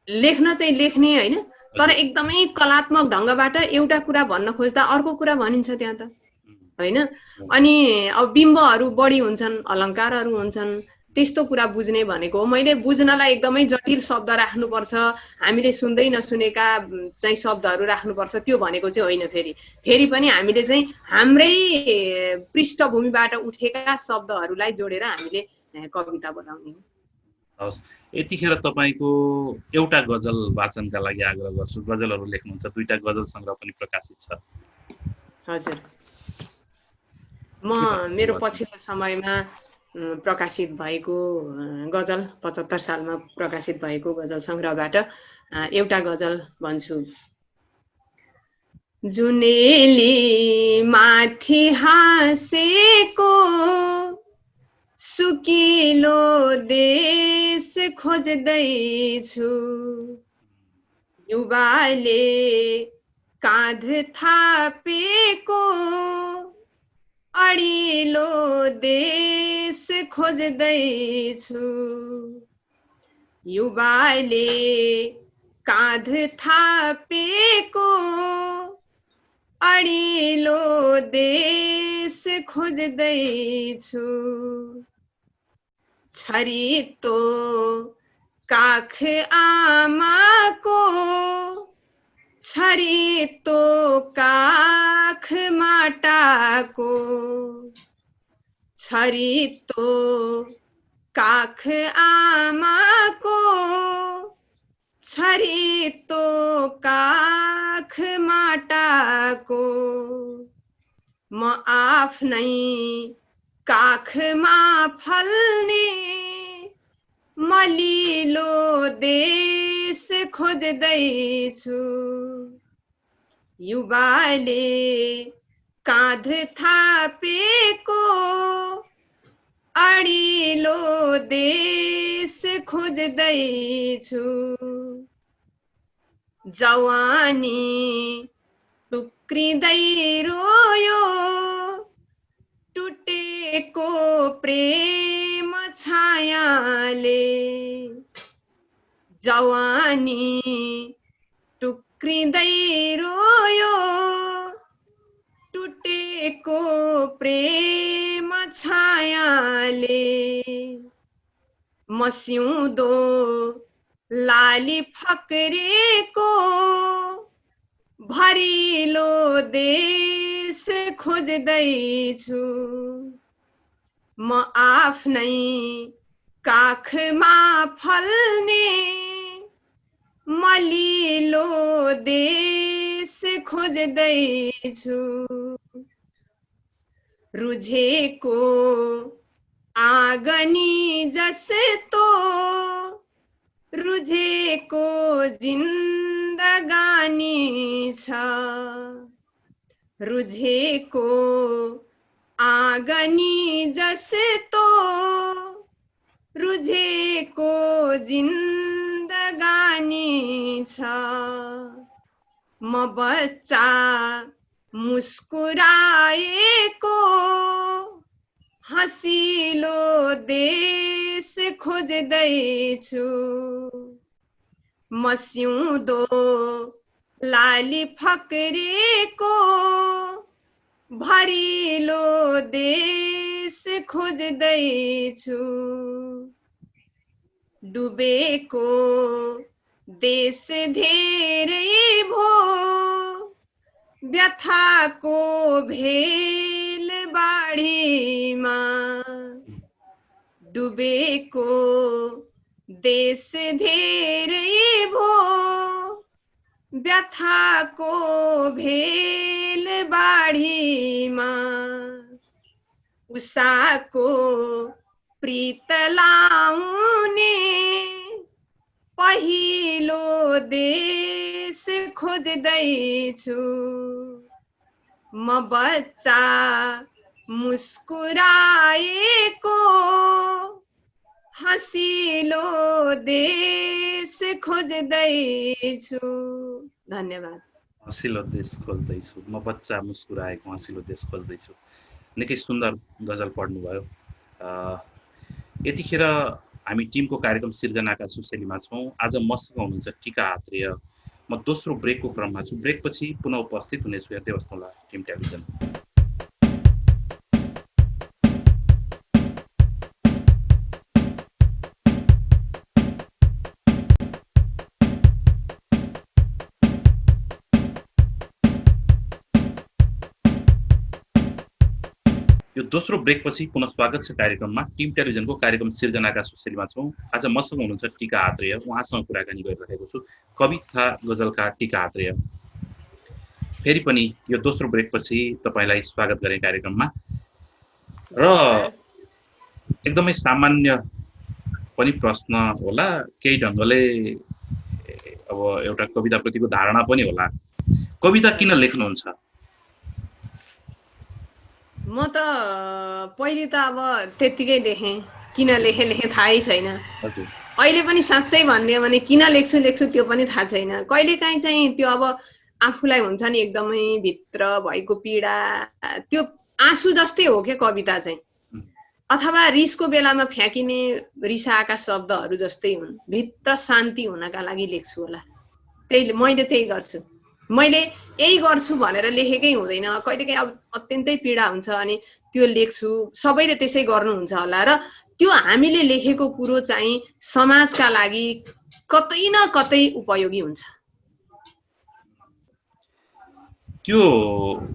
लेख्न चाहिँ लेख्ने हैन, तर एकदमै कलात्मक ढंगबाट एउटा कुरा भन्न खोज्दा अर्को कुरा भनिन्छ त्यहाँ त हैन। अनि अब बिम्बहरू बढी हुन्छन्, अलंकारहरू हुन्छन्, त्यस्तो कुरा बुझ्ने भनेको हो। मैले बुझ्नलाई एकदमै जटिल शब्द राख्नुपर्छ, हामीले सुन्दै नसुनेका चाहिँ शब्दहरू राख्नुपर्छ त्यो भनेको चाहिँ होइन। फेरि पनि हामीले चाहिँ हाम्रै पृष्ठभूमिबाट उठेका शब्दहरूलाई जोडेर हामीले कविता बनाउने। हवस्, यतिखेर तपाईको एउटा गजल वाचनका लागि आग्रह गर्छु। गजलहरू लेख्नुहुन्छ, दुईटा गजल संग्रह पनि प्रकाशित छ। हजुर, म मेरो पछिल्लो समयमा प्रकाशित भएको गजल 75 सालमा प्रकाशित भएको गजल संग्रहबाट एउटा गजल भन्छु। जुनेली माथि हाँसेको सुकिलो देश खोज्दैछु, युवाले काँध थापेको अडिलो देश खोज्दैछु, युवाले काँध थापेको अडिलो देश खोज्दैछु, छरितो काख आमाको छरितो काख माटाको, छरितो काख आमाको छरितो काख माटाको, म आफ्नै काखमा फल्ने मलिलो देश खोज्दैछु, युवाले काँध थापेको अडिलो देश खोज्दैछु, जवानी टुक्रिँदै रोयो टुटेको प्रेम छायाले, जवानी टुक्रिँदै रोयो टुटेको प्रेम छायाले, मस्युदो लाली फक्रेको भरिलो देश खोज्दैछु, म आफ्नै काखमा फल्ने मलिलो देश खोज्दैछु, रुझेको आगनी जस्तो रुझेको जिन्दगानी छ, रुझेको आगनी जस्तो रुझेको जिन्दगानी छ, म बच्चा मुस्कुराएको हँसिलो देश खोज्दैछु, मस्युदो लाली फक्रेको भरिलो देश खोज्दैछु, डुबेको देश धेरै भो व्यथाको भेल बाढीमा, डुबेको देश धेरै भो व्यथाको भेल बाढीमा, उषाको प्रीत लाउने पहिलो देश खोज्दैछु, म बच्चा मुस्कुराएको हँसिलो देश खोज्दैछु। धन्यवाद। हँसिलो देश खोज्दैछु, म बच्चा मुस्कुराएको हँसिलो देश खोज्दैछु। निकै सुन्दर गजल पढ्नुभयो। यतिखेर हामी टिमको कार्यक्रम सिर्जनाका सुशेलीमा छौँ। आज मसँग हुनुहुन्छ टिका आत्रेय। म दोस्रो ब्रेकको क्रममा छु। ब्रेकपछि पुनः उपस्थित हुनेछु। हेर्दै बस्नुहोला टिम टेलिभिजन। यो दोस्रो ब्रेकपछि पुनः स्वागत छ कार्यक्रममा। टिम टेलिभिजनको कार्यक्रम सिर्जनाका सुशेलीमा छौँ। आज मसँग हुनुहुन्छ टिका आत्रेय। उहाँसँग कुराकानी गरिरहेको छु। कवि तथा गजलकार टिका आत्रेय। फेरि पनि यो दोस्रो ब्रेकपछि तपाईलाई स्वागत गरे कार्यक्रममा। र एकदमै सामान्य पनि प्रश्न होला, केही ढङ्गले अब एउटा कविताप्रतिको धारणा पनि होला। कविता किन लेख्नुहुन्छ? म त पहिले त अब त्यतिकै लेखेँ, किन लेखेँ थाहै छैन। अहिले पनि साँच्चै भन्ने भने किन लेख्छु त्यो पनि थाहा छैन। कहिलेकाहीँ चाहिँ त्यो अब आफूलाई हुन्छ नि एकदमै भित्र भएको पीडा, त्यो आँसु जस्तै हो के कविता चाहिँ, अथवा रिसको बेलामा फ्याँकिने रिसाएका शब्दहरू जस्तै हुन्। भित्र शान्ति हुनका लागि लेख्छु होला। मैले त्यही गर्छु। मैले यही गर्छु भनेर लेखेकै हुँदैन। कहिलेकाहीँ अब अत्यन्तै पीडा हुन्छ अनि त्यो लेख्छु। सबैले त्यसै गर्नुहुन्छ होला र त्यो हामीले लेखेको कुरो चाहिँ समाजका लागि कतै न कतै उपयोगी हुन्छ। त्यो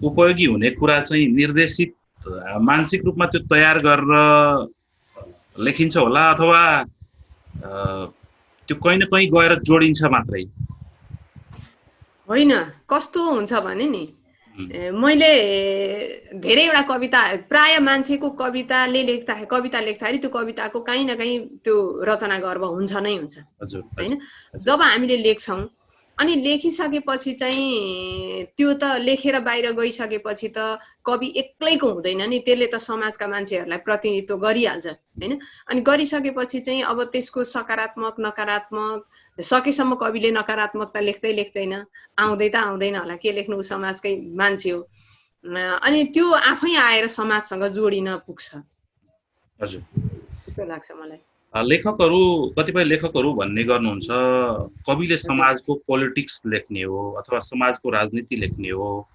उपयोगी हुने कुरा चाहिँ निर्देशित मानसिक रूपमा त्यो तयार गरेर लेखिन्छ होला, अथवा त्यो कहीँ न कहीँ गएर जोडिन्छ मात्रै? होइन, कस्तो हुन्छ भने नि, मैले धेरैवटा कविता, प्राय मान्छेको कविता लेख्दाखेरि त्यो कविताको कहीँ न कहीँ त्यो रचना गर्व हुन्छ नै हुन्छ होइन। जब हामीले लेख्छौँ अनि लेखिसकेपछि चाहिँ त्यो त लेखेर बाहिर गइसकेपछि त कवि एक्लैको हुँदैन नि, त्यसले त समाजका मान्छेहरूलाई प्रतिनिधित्व गरिहाल्छ होइन। अनि गरिसकेपछि चाहिँ अब त्यसको सकारात्मक नकारात्मक, सकेसम्म कविले नकारात्मकता लेख्दैन, आउँदै त आउँदैन होला, के लेख्नु, समाजकै मान्छे हो। अनि त्यो आफै आएर समाजसँग जोडिन पुग्छ। हजुर, त्यो लाग्छ मलाई। कतिपय लेखकहरू भन्ने गर्नुहुन्छ, कविले समाजको पोलिटिक्स लेख्ने हो अथवा समाजको राजनीति लेख्ने हो।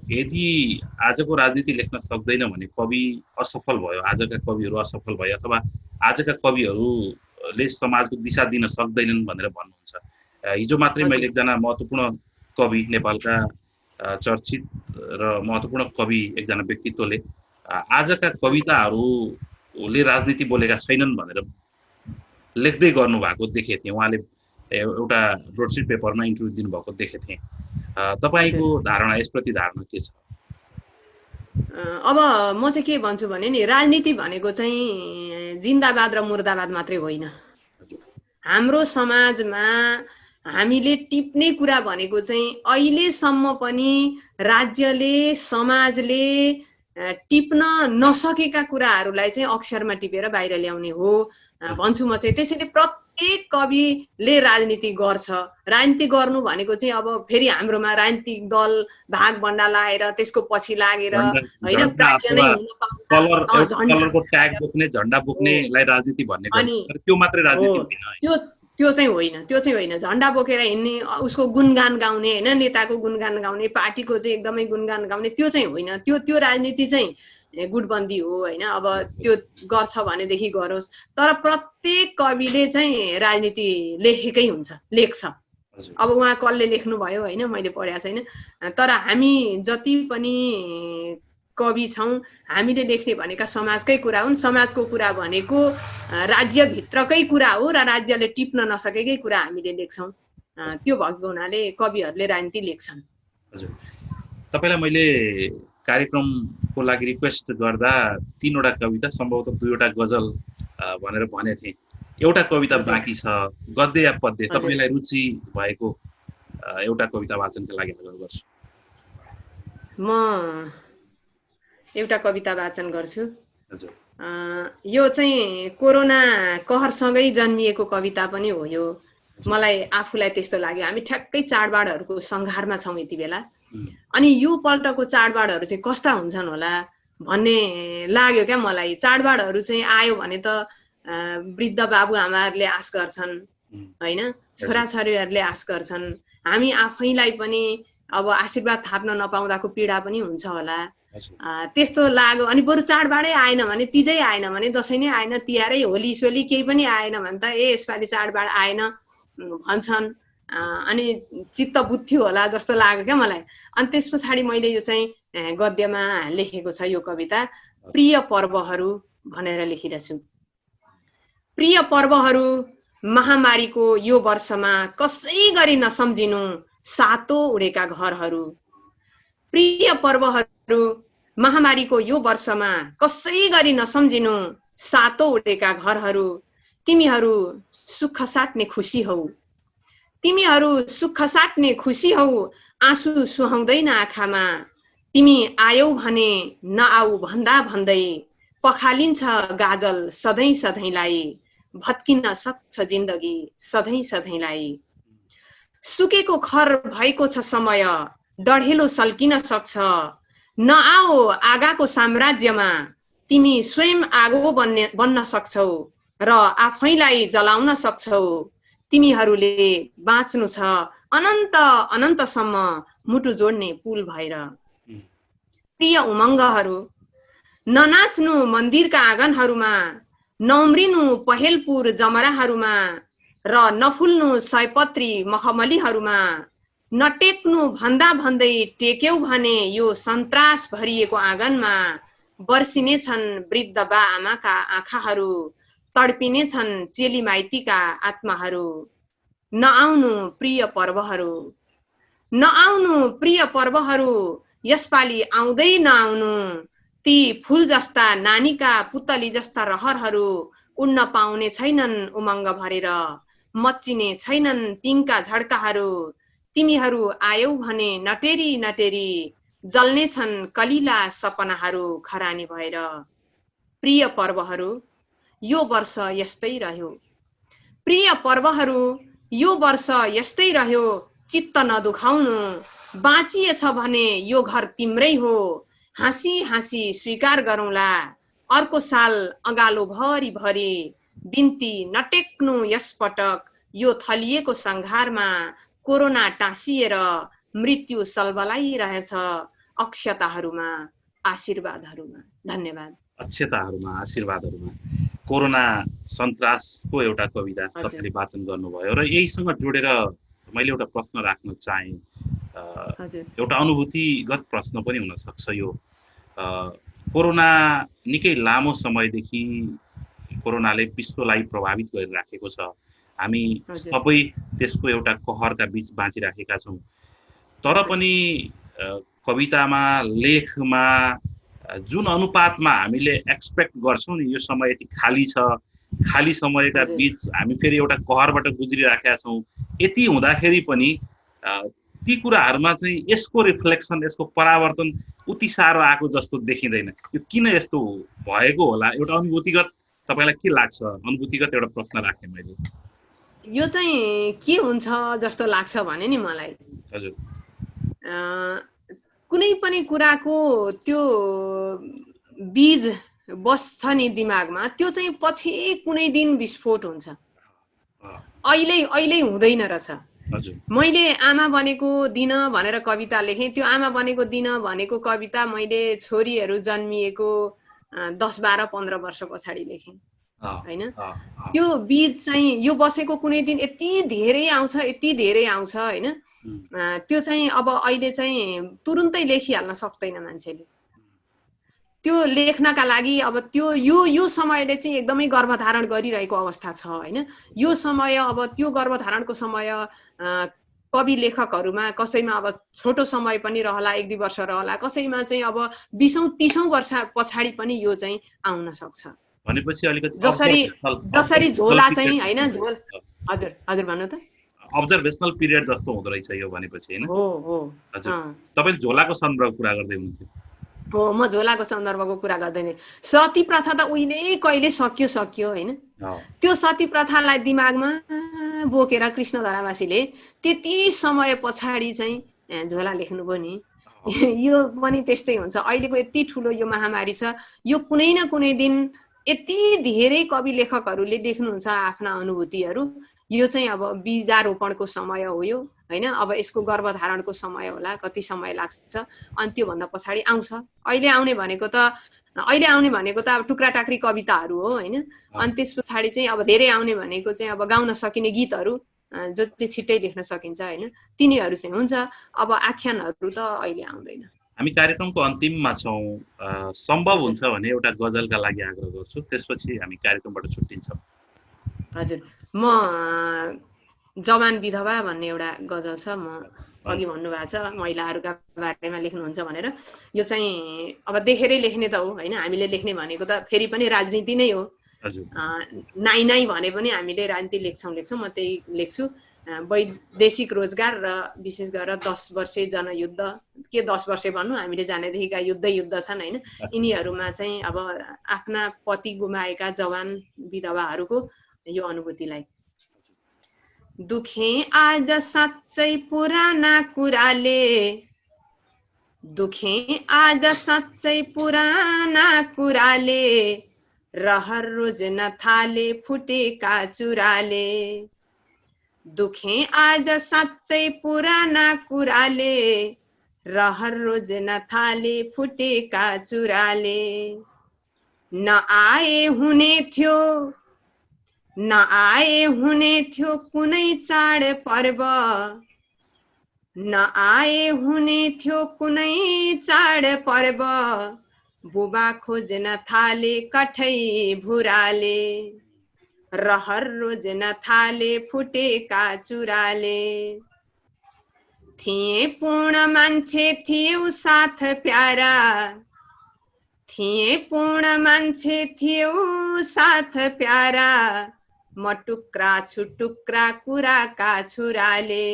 यदि आजको राजनीति लेख्न सक्दैन भने कवि असफल भयो, आजका कविहरू असफल भयो, अथवा आजका कविहरूले समाजको दिशा दिन सक्दैनन् भनेर भन्नुहुन्छ। हिजो मात्रै मैले एकजना महत्त्वपूर्ण कवि, नेपालका चर्चित र महत्त्वपूर्ण कवि एकजना व्यक्तित्वले आजका कविताहरूले राजनीति बोलेका छैनन् भनेर लेख्दै गर्नु भएको देखेको थिएँ। उहाँले एउटा ब्रोडसिट पेपरमा इन्टरभ्यू दिनुभएको देखेको थिएँ। तपाईँको धारणा, यसप्रति धारणा के छ? अब म चाहिँ के भन्छु भने नि, राजनीति भनेको चाहिँ जिन्दाबाद र मुर्दाबाद मात्रै होइन। हाम्रो समाजमा हामीले टिप्ने कुरा भनेको चाहिँ अहिलेसम्म पनि राज्यले, समाजले टिप्न नसकेका कुराहरूलाई चाहिँ अक्षरमा टिपेर बाहिर ल्याउने हो भन्छु म चाहिँ। त्यसैले प्रत्येक कविले राजनीति गर्छ। राजनीति गर्नु भनेको चाहिँ अब फेरि हाम्रोमा राजनीतिक दल भाग बन्डा लाएर त्यसको पछि लागेर होइन, कलरको ट्याग बोक्ने, झण्डा बोक्नेलाई राजनीति भन्ने गर्छ। त्यो मात्रै राजनीति होइन। त्यो चाहिँ होइन। झण्डा बोकेर हिँड्ने, उसको गुणगान गाउने होइन, नेताको गुणगान गाउने, पार्टीको चाहिँ एकदमै गुणगान गाउने, त्यो चाहिँ होइन। त्यो राजनीति चाहिँ गुटबन्दी हो होइन। अब त्यो गर्छ भनेदेखि गरोस्, तर प्रत्येक कविले चाहिँ राजनीति लेख्छ। अब उहाँ कसले लेख्नुभयो होइन, मैले पढेको छैन, तर हामी जति पनि कवि छौँ हामीले लेख्ने भनेका समाजकै कुरा हुन्। समाजको कुरा भनेको राज्यभित्रकै कुरा हो र राज्यले टिप्न नसकेकै कुरा हामीले लेख्छौँ। त्यो भएको हुनाले कविहरूले राजनीति लेख्छन्। हजुर, तपाईँलाई मैले कार्यक्रमको लागि रिक्वेस्ट गर्दा 3वटा कविता, सम्भवतः 2वटा गजल भनेर भनेको थिएँ। एउटा कविता बाँकी छ, गद्य या पद्य, तपाईँलाई रुचि भएको एउटा कविता वाचनका लागि अनुरोध गर्छु। म एउटा कविता वाचन गर्छु। यो चाहिँ कोरोना कहरसँगै जन्मिएको कविता पनि हो। यो मलाई आफूलाई त्यस्तो लाग्यो। हामी ठ्याक्कै चाडबाडहरूको सङ्घारमा छौँ यति बेला, अनि यो पल्टको चाडबाडहरू चाहिँ कस्ता हुन्छन् होला भन्ने लाग्यो क्या मलाई। चाडबाडहरू चाहिँ आयो भने त वृद्ध बाबुआमाहरूले आश गर्छन् हैन, छोराछोरीहरूले आश गर्छन्। हामी आफैलाई पनि अब आशीर्वाद थाप्न नपाउँदाको पीडा पनि हुन्छ होला, त्यस्तो लाग्यो। अनि बरु चाडबाडै आएन भने, तीजै आएन भने, दसैँ नै आएन, तिहारै, होली सोली केही पनि आएन भने त यसपालि चाडबाड आएन भन्छन्। अनि चित्त बुझ्थ्यो होला जस्तो लाग्यो क्या मलाई। अनि त्यस पछाडि मैले यो चाहिँ गद्यमा लेखेको छ यो कविता, प्रिय पर्वहरू भनेर लेखिरहेछु। प्रिय पर्वहरू, महामारीको यो वर्षमा कसै गरी नसम्झिनु सातो उडेका घरहरू। प्रिय पर्वहरू, महामारीको यो वर्षमा कसै गरी नसम्झिनु सातो उडेका घरहरू। तिमीहरू सुख साट्ने खुसी हौ, तिमीहरू सुख साट्ने खुसी हौ, आँसु सुहाउँदैन आँखामा। तिमी आयौ भने नआऊ भन्दा भन्दै पखालिन्छ गाजल सधैँ सधैँलाई, भत्किन सक्छ जिन्दगी सधैँ सधैँलाई। सुकेको खर भएको छ समय, डढेलो सल्किन सक्छ। नआऊ आगाको साम्राज्यमा, तिमी स्वयं आगो बन्न सक्छौ र आफैलाई जलाउन सक्छौ। तिमीहरूले बाँच्नु छ अनन्त अनन्तसम्म मुटु जोड्ने पुल भएर। प्रिय उमङ्गहरू, ननाच्नु मन्दिरका आँगनहरूमा, नउम्रिनु पहेलपुर जमराहरूमा र नफुल्नु सयपत्री मखमलीहरूमा। नटेक्नु भन्दा भन्दै टेक्यौ भने यो सन्तास भरिएको आँगनमा। बर्सिने छन् वृद्ध बा आमाका आँखाहरू, तडपिने छन् चेली माइतीका आत्माहरू। नआउनु प्रिय पर्वहरू, नआउनु प्रिय पर्वहरू, यसपालि आउँदै नआउनु। ती फूल जस्ता नानीका पुतली जस्ता रहरहरू उड्न पाउने छैनन् उमङ्ग भरेर, मच्चिने छैनन् तिनका झड्काहरू। तिमीहरू आयौ भने नटेरी नटेरी, जल्ने छन् कलिला सपनाहरू खरानी भएर। प्रिय पर्वहरू, यो वर्ष यस्तै रह्यो। प्रिय पर्वहरू, यो वर्ष यस्तै रह्यो। चित्त नदुखाउनु, बाँचिएछ भने यो घर तिम्रै हो। हाँसी हाँसी स्वीकार गरौँला, अर्को साल अँगालो भरि भरि। बिन्ती नटेक्नु यसपटक, यो थलिएको संघारमा। कोरोना टाँसिएर मृत्यु सलबलाइरहेछ अक्षताहरूमा, आशीर्वादहरूमा। धन्यवाद। अक्षताहरूमा, आशीर्वादहरूमा। कोरोना सन्तासको एउटा कविता तपाईँले वाचन गर्नुभयो र यहीसँग जोडेर मैले एउटा प्रश्न राख्न चाहे। एउटा अनुभूतिगत प्रश्न पनि हुन सक्छ। यो कोरोना निकै लामो समयदेखि कोरोनाले विश्वलाई प्रभावित गरिराखेको छ। हामी सबै त्यसको एउटा कहरका बीच बाँचिराखेका छौँ। तर पनि कवितामा, लेखमा जुन अनुपातमा हामीले एक्सपेक्ट गर्छौँ नि यो समय यति खाली छ, खाली समयका बीच हामी फेरि एउटा कहरबाट गुज्रिराखेका छौँ, यति हुँदाखेरि पनि ती कुराहरूमा चाहिँ यसको रिफ्लेक्सन, यसको परावर्तन उति साह्रो आएको जस्तो देखिँदैन। यो किन यस्तो भएको होला? एउटा अनुभूतिगत तपाईँलाई के लाग्छ? अनुभूतिगत एउटा प्रश्न राखेँ मैले। यो चाहिँ के हुन्छ जस्तो लाग्छ भने नि मलाई, हजुर, कुनै पनि कुराको त्यो बीज बस्छ नि दिमागमा, त्यो चाहिँ पछि कुनै दिन विस्फोट हुन्छ। अहिले हुँदैन रहेछ। मैले आमा बनेको दिन भनेर कविता लेखेँ। त्यो आमा बनेको दिन भनेको कविता मैले छोरीहरू जन्मिएको 10, 12, 15 वर्ष पछाडि लेखेँ हैन। त्यो बीज चाहिँ यो बसेको कुनै दिन यति धेरै आउँछ, यति धेरै आउँछ हैन। त्यो चाहिँ अब अहिले चाहिँ तुरुन्तै लेखिहाल्न सक्दैन मान्छेले। त्यो लेख्नका लागि अब त्यो यो समयले चाहिँ एकदमै गर्भधारण गरिरहेको अवस्था छ हैन। यो समय, अब त्यो गर्भधारणको समय कवि लेखकहरूमा कसैमा अब छोटो समय पनि रहला, 1-2 वर्ष रहला, कसैमा चाहिँ अब 20-30 वर्ष पछाडि पनि यो चाहिँ आउन सक्छ। भनेपछि अलिकति जसरी झोला चाहिँ हैन, झोल। हजुर भन्नु त। अब्जर्भेसनल पिरियड जस्तो हुँदो रहेछ यो भनेपछि हैन। हो हजुर, तपाईले झोलाको सन्दर्भको कुरा गर्दै हुनुहुन्थ्यो। हो, म झोलाको सन्दर्भको कुरा गर्दैन। सती प्रथा त उहिले कहिले सक्यो हैन। त्यो सती प्रथालाई दिमागमा बोकेर कृष्ण धरावासीले त्यति समय पछाडि चाहिँ झोला लेख्नुभयो नि। यो पनि त्यस्तै हुन्छ। अहिलेको यति ठुलो यो महामारी छ, यो कुनै न कुनै दिन यति धेरै कवि लेखकहरूले लेख्नुहुन्छ आफ्ना अनुभूतिहरू। यो चाहिँ अब बीजारोपणको समय हो यो, होइन? अब यसको गर्भधारणको समय होला, कति समय लाग्छ, अनि त्योभन्दा पछाडि आउँछ। अहिले आउने भनेको त अब टुक्रा टाक्री कविताहरू हो, होइन? अनि त्यस पछाडि चाहिँ अब धेरै आउने भनेको चाहिँ अब गाउन सकिने गीतहरू, जो चाहिँ छिट्टै लेख्न सकिन्छ, होइन? तिनीहरू चाहिँ हुन्छ। अब आख्यानहरू त अहिले आउँदैन। हामी कार्यक्रमको अन्तिममा छौँ। सम्भव हुन्छ भने एउटा गजलका लागि आग्रह गर्छु, त्यसपछि हामी कार्यक्रमबाट छुट्टिन्छौँ। हजुर, म जवान विधवा भन्ने एउटा गजल छ, म अघि भन्नुभएको छ महिलाहरूका बारेमा लेख्नुहुन्छ भनेर। यो चाहिँ अब देखेरै लेख्ने त हो, होइन? हामीले लेख्ने भनेको त फेरि पनि राजनीति नै हो। नाइ नाइ भने पनि हामीले राजनीति लेख्छौँ, म त्यही लेख्छु। वैदेशिक रोजगार र विशेष गरेर 10 वर्षे जनयुद्ध, के 10 वर्षे भन्नु, हामीले जानेदेखिका युद्ध छन्, होइन? यिनीहरूमा चाहिँ अब आफ्ना पति गुमाएका जवान विधवाहरूको यो अनुभूतिलाई। दुखे आज साँच्चै पुराना कुराले, दुखे आज साँच्चै पुराना कुराले, रहर रोज्न थाले फुटेका चुराले। दुखे आज साँच्चै पुराना कुराले, रहर रोज्न थाले फुटेका चुराले। नआए हुने थियो कुनै चाड पर्व, नआए हुने थियो कुनै चाड पर्व, बुबा खोज्न थाले कठै भुराले, रहर रोज्न थाले फुटेका चुराले। थिए पूर्ण मान्छे थियौ साथ प्यारा, थिए पूर्ण मान्छे थियौ साथ प्यारा, म टुक्रा छु टुक्रा कुराका छुराले,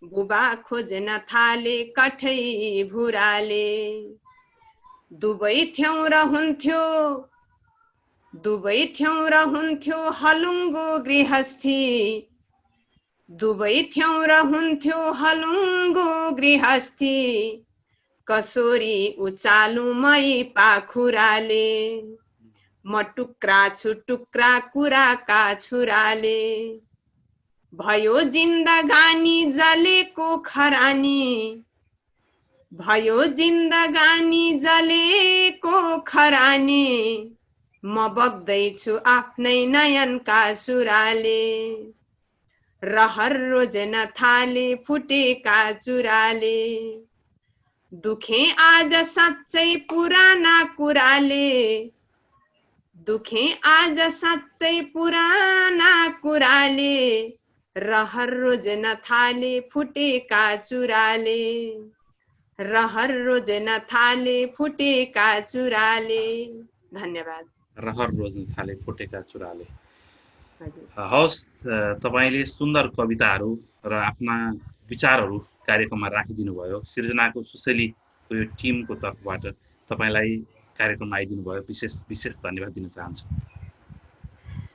बुबा खोज्न थाले कठै भुराले। दुवै थियौ र हुन्थ्यो हलुङ्गो गृहस्थी, दुवै थियौ र हुन्थ्यो हलुङ्गो गृहस्थी, कसोरी उचालु मै पाखुराले, म टुक्रा छु टुक्रा कुराका छुराले। भयो जिन्दगानी जलेको खरानी, भयो जिन्दगानी जलेको खरानी, म बग्दैछु आफ्नै नयनका सुराले, रहर रोज्न थाले फुटेका चुराले। दुखे आज साँच्चै पुराना कुराले, दुखे आज साँच्चै पुराना कुराले, रहर रोज्न थाले फुटेका चुराले, रहर रोज्न थाले फुटेका चुराले। धन्यवाद। रहर रोज्न थाले फुटेका चुराले। हवस्, तपाईले सुन्दर कविताहरू र आफ्ना विचारहरू कार्यक्रममा राखिदिनु भयो। सृजनाको सुसेलीको यो टिमको तर्फबाट तपाईलाई कार्यक्रममा आइदिनु भयो, विशेष धन्यवाद दिन चाहन्छु।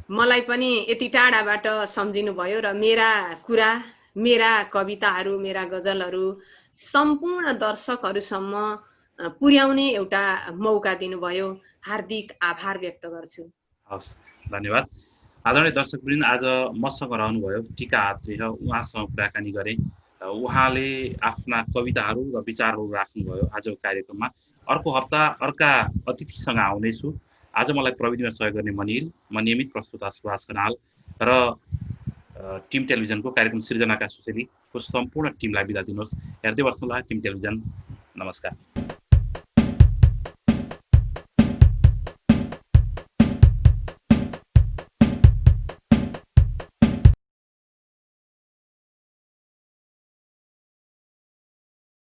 मलाई पनि यति टाढाबाट सम्झिनु भयो र मेरा कुरा, मेरा कविताहरू, मेरा गजलहरू सम्पूर्ण दर्शकहरूसम्म पुर्याउने एउटा मौका दिनुभयो। हार्दिक आभार व्यक्त गर्छु। हवस्, धन्यवाद। आदरणीय दर्शकवृन्द, आज मसँग रहनुभयो टिका आत्रेय, उहाँसँग कुराकानी गरेँ। उहाँले आफ्ना कविताहरू र विचारहरू राख्नुभयो आजको कार्यक्रममा। अर्को हप्ता अर्का अतिथिसँग आउनेछु। आज मलाई प्रविधिमा सहयोग गर्ने मनिल, म नियमित प्रस्तुता सुभाष खनाल र टिम टेलिभिजनको कार्यक्रम सृजनाका सुसेलीको सम्पूर्ण टिमलाई बिदा दिनुहोस्। हेर्दै बस्नुहोला टिम टेलिभिजन। नमस्कार।